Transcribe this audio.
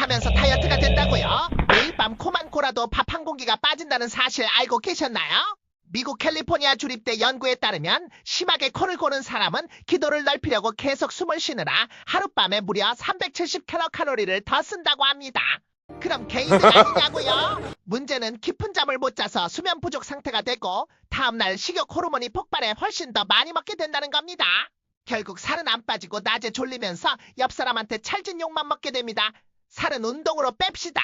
자면서 다이어트가 된다고요? 매일 밤 코만 골아도 밥 한 공기가 빠진다는 사실 알고 계셨나요? 미국 캘리포니아 주립대 연구에 따르면 심하게 코를 고는 사람은 기도를 넓히려고 계속 숨을 쉬느라 하룻밤에 무려 370kcal를 더 쓴다고 합니다. 그럼 개이득 아니냐고요? 문제는 깊은 잠을 못 자서 수면 부족 상태가 되고 다음날 식욕 호르몬이 폭발해 훨씬 더 많이 먹게 된다는 겁니다. 결국 살은 안 빠지고 낮에 졸리면서 옆 사람한테 찰진 욕만 먹게 됩니다. 살은 운동으로 뺍시다.